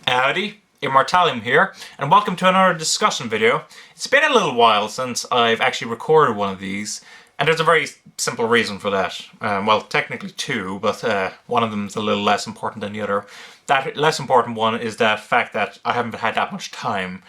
Howdy, Immortalium here, and welcome to another discussion video. It's been a little while since I've actually recorded one of these, and there's a very simple reason for that. Well, technically two, but one of them is a little less important than the other. That less important one is the fact that I haven't had that much time.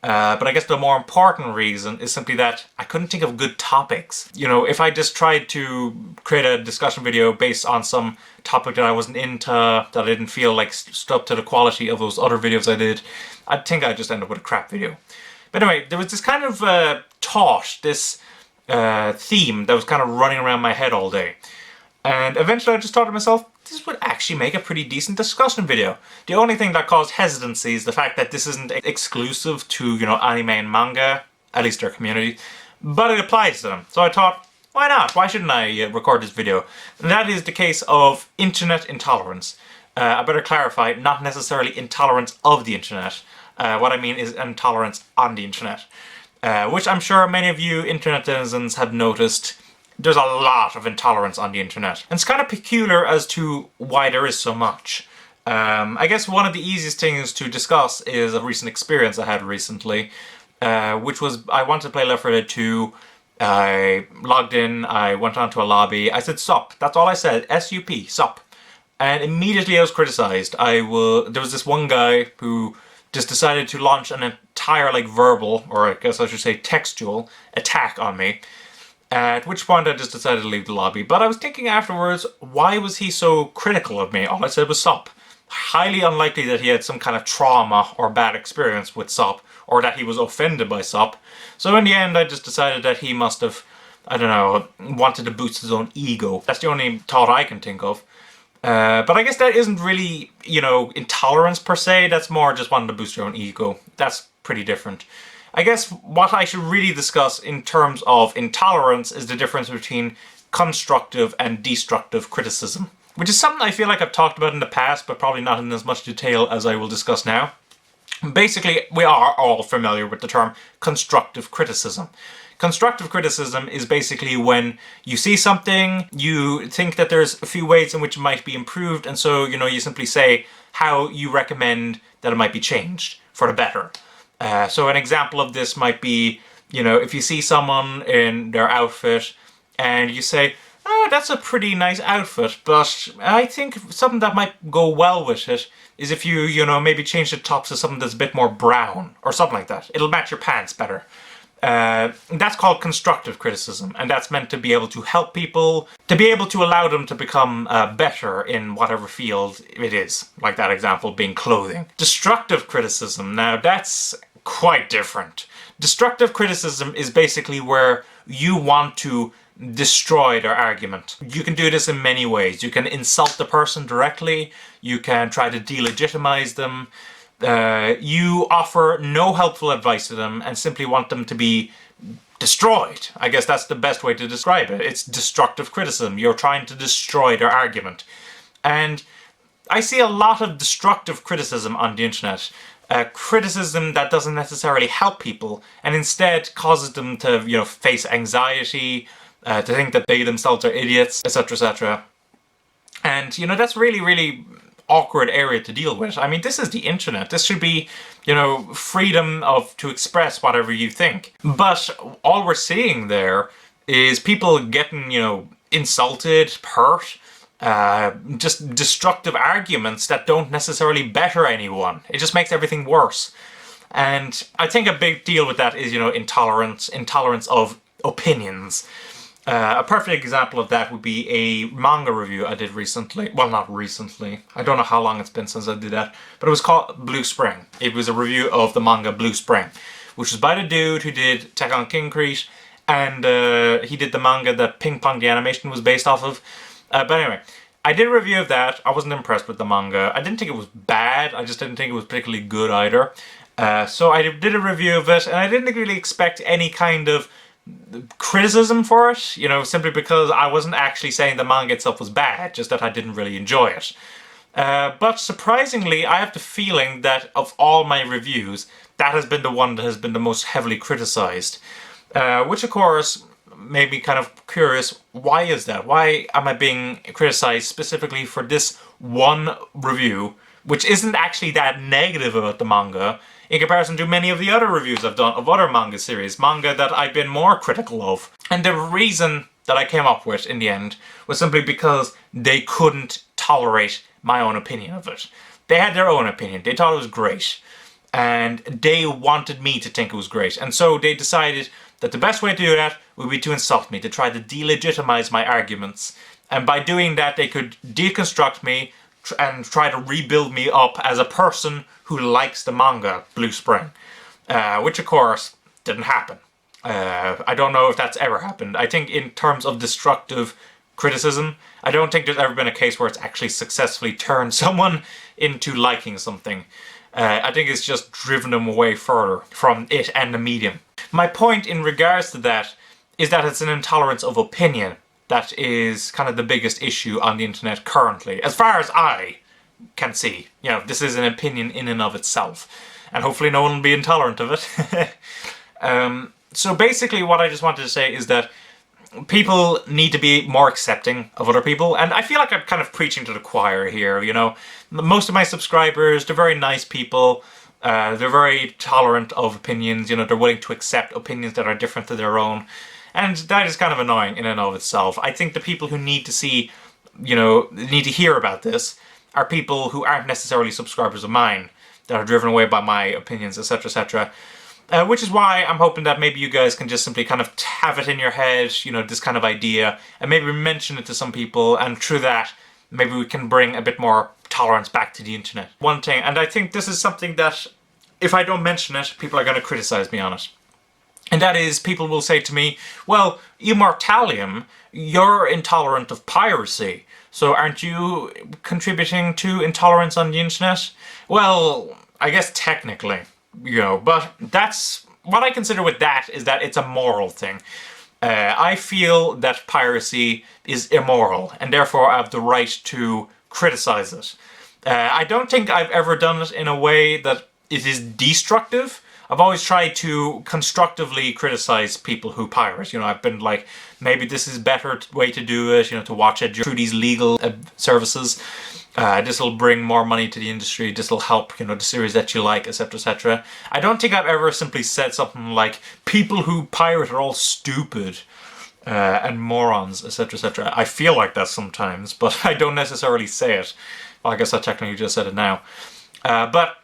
But I guess the more important reason is simply that I couldn't think of good topics. You know, if I just tried to create a discussion video based on some topic that I wasn't into, that I didn't feel like stood up to the quality of those other videos I did, I think I'd just end up with a crap video. But anyway, there was this kind of thought, this theme that was kind of running around my head all day. And eventually I just thought to myself, this would actually make a pretty decent discussion video. The only thing that caused hesitancy is the fact that this isn't exclusive to, you know, anime and manga, at least their community, but it applies to them. So I thought, why not? Why shouldn't I record this video? And that is the case of internet intolerance. I better clarify, not necessarily intolerance of the internet. What I mean is intolerance on the internet. Which I'm sure many of you internet denizens have noticed. There's a lot of intolerance on the internet. And it's kind of peculiar as to why there is so much. I guess one of the easiest things to discuss is a recent experience I had recently, which was I wanted to play Left 4 Dead 2. I logged in, I went onto a lobby, I said sup, that's all I said, S-U-P, sup. And immediately I was criticized. There was this one guy who just decided to launch an entire verbal, or I guess I should say textual, attack on me. At which point I just decided to leave the lobby. But I was thinking afterwards, why was he so critical of me? All I said was sup. Highly unlikely that he had some kind of trauma or bad experience with sup, or that he was offended by sup. So in the end I just decided that he must have, I don't know, wanted to boost his own ego. That's the only thought I can think of. But I guess that isn't really, you know, intolerance per se. That's more just wanting to boost your own ego. That's pretty different. I guess what I should really discuss in terms of intolerance is the difference between constructive and destructive criticism, which is something I feel like I've talked about in the past, but probably not in as much detail as I will discuss now. Basically, we are all familiar with the term constructive criticism. Constructive criticism is basically when you see something, you think that there's a few ways in which it might be improved, and so, you know, you simply say how you recommend that it might be changed for the better. So an example of this might be, you know, if you see someone in their outfit and you say, oh, that's a pretty nice outfit, but I think something that might go well with it is if you know, maybe change the top to something that's a bit more brown or something like that. It'll match your pants better. That's called constructive criticism, and that's meant to be able to help people, to be able to allow them to become better in whatever field it is, like that example being clothing. Destructive criticism, now that's quite different. Destructive criticism is basically where you want to destroy their argument. You can do this in many ways. You can insult the person directly, you can try to delegitimize them, you offer no helpful advice to them and simply want them to be destroyed. I guess that's the best way to describe it. It's destructive criticism. You're trying to destroy their argument. And I see a lot of destructive criticism on the internet. Criticism that doesn't necessarily help people and instead causes them to, you know, face anxiety, to think that they themselves are idiots, etc., etc. And, you know, that's really, really awkward area to deal with. I mean, this is the internet. This should be, you know, freedom to express whatever you think. But all we're seeing there is people getting, you know, insulted, hurt, just destructive arguments that don't necessarily better anyone. It just makes everything worse. And I think a big deal with that is, you know, intolerance of opinions. A perfect example of that would be a manga review I did recently. Well, not recently. I don't know how long it's been since I did that. But it was called Blue Spring. It was a review of the manga Blue Spring, which was by the dude who did Attack on Concrete, and he did the manga that Ping Pong the animation was based off of. But anyway, I did a review of that. I wasn't impressed with the manga. I didn't think it was bad. I just didn't think it was particularly good either. So I did a review of it, and I didn't really expect any kind of criticism for it, you know, simply because I wasn't actually saying the manga itself was bad, just that I didn't really enjoy it. But surprisingly, I have the feeling that of all my reviews, that has been the one that has been the most heavily criticized. Which of course made me kind of curious, why is that? Why am I being criticized specifically for this one review which isn't actually that negative about the manga in comparison to many of the other reviews I've done of other manga series, manga that I've been more critical of. And the reason that I came up with in the end was simply because they couldn't tolerate my own opinion of it. They had their own opinion. They thought it was great. And they wanted me to think it was great. And so they decided that the best way to do that would be to insult me, to try to delegitimize my arguments. And by doing that, they could deconstruct me and try to rebuild me up as a person who likes the manga Blue Spring. Which, of course, didn't happen. I don't know if that's ever happened. I think in terms of destructive criticism, I don't think there's ever been a case where it's actually successfully turned someone into liking something. I think it's just driven them away further from it and the medium. My point in regards to that is that it's an intolerance of opinion that is kind of the biggest issue on the internet currently, as far as I can see. You know, this is an opinion in and of itself, and hopefully no one will be intolerant of it. So basically what I just wanted to say is that people need to be more accepting of other people, and I feel like I'm kind of preaching to the choir here, you know. Most of my subscribers, they're very nice people, they're very tolerant of opinions, you know, they're willing to accept opinions that are different to their own, and that is kind of annoying in and of itself. I think the people who need to see, you know, need to hear about this are people who aren't necessarily subscribers of mine, that are driven away by my opinions, etc, etc. Which is why I'm hoping that maybe you guys can just simply kind of have it in your head, you know, this kind of idea, and maybe mention it to some people, and through that, maybe we can bring a bit more tolerance back to the internet. One thing, and I think this is something that, if I don't mention it, people are going to criticize me on it. And that is, people will say to me, well, Immortalium, you're intolerant of piracy, so aren't you contributing to intolerance on the internet? Well, I guess technically. You know, but that's what I consider with that is that it's a moral thing. I feel that piracy is immoral, and therefore I have the right to criticize it. I don't think I've ever done it in a way that it is destructive. I've always tried to constructively criticize people who pirate. You know, I've been like, maybe this is a better way to do it, you know, to watch it through these legal services. This will bring more money to the industry, this will help, you know, the series that you like, etc, etc. I don't think I've ever simply said something like, people who pirate are all stupid and morons, etc, etc. I feel like that sometimes, but I don't necessarily say it. Well, I guess I technically just said it now. But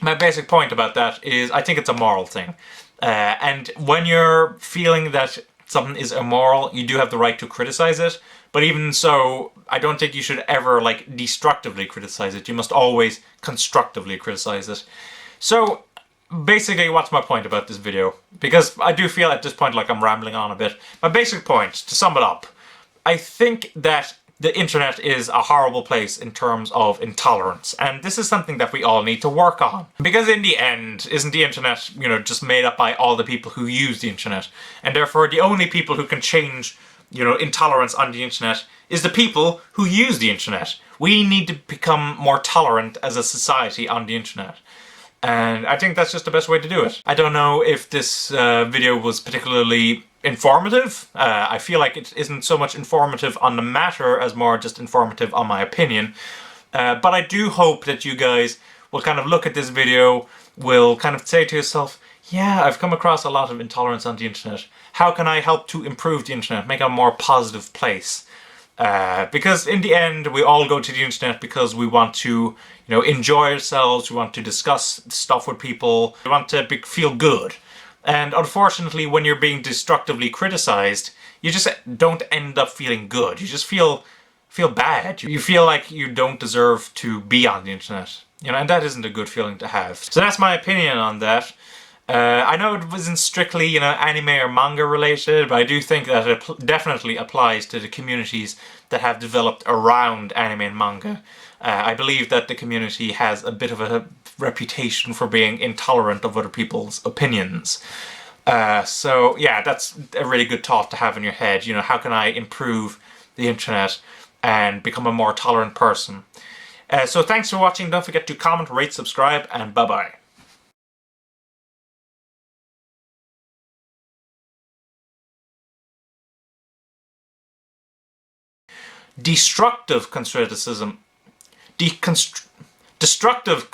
my basic point about that is I think it's a moral thing. And when you're feeling that something is immoral, you do have the right to criticize it. But even so, I don't think you should ever, like, destructively criticize it. You must always constructively criticize it. So, basically, what's my point about this video? Because I do feel at this point like I'm rambling on a bit. My basic point, to sum it up, I think that the internet is a horrible place in terms of intolerance, and this is something that we all need to work on. Because in the end, isn't the internet, you know, just made up by all the people who use the internet? And therefore, the only people who can change, you know, intolerance on the internet is the people who use the internet. We need to become more tolerant as a society on the internet. And I think that's just the best way to do it. I don't know if this video was particularly informative. I feel like it isn't so much informative on the matter as more just informative on my opinion. But I do hope that you guys will kind of look at this video, will kind of say to yourself, yeah, I've come across a lot of intolerance on the internet. How can I help to improve the internet, make it a more positive place? Because in the end, we all go to the internet because we want to, you know, enjoy ourselves, we want to discuss stuff with people, we want to feel good. And unfortunately, when you're being destructively criticized, you just don't end up feeling good. You just feel bad. You feel like you don't deserve to be on the internet. You know, and that isn't a good feeling to have. So that's my opinion on that. I know it wasn't strictly, you know, anime or manga related, but I do think that it definitely applies to the communities that have developed around anime and manga. I believe that the community has a bit of a reputation for being intolerant of other people's opinions. So yeah, that's a really good thought to have in your head. You know, how can I improve the internet and become a more tolerant person? So thanks for watching. Don't forget to comment, rate, subscribe, and bye-bye. Destructive criticism. Destructive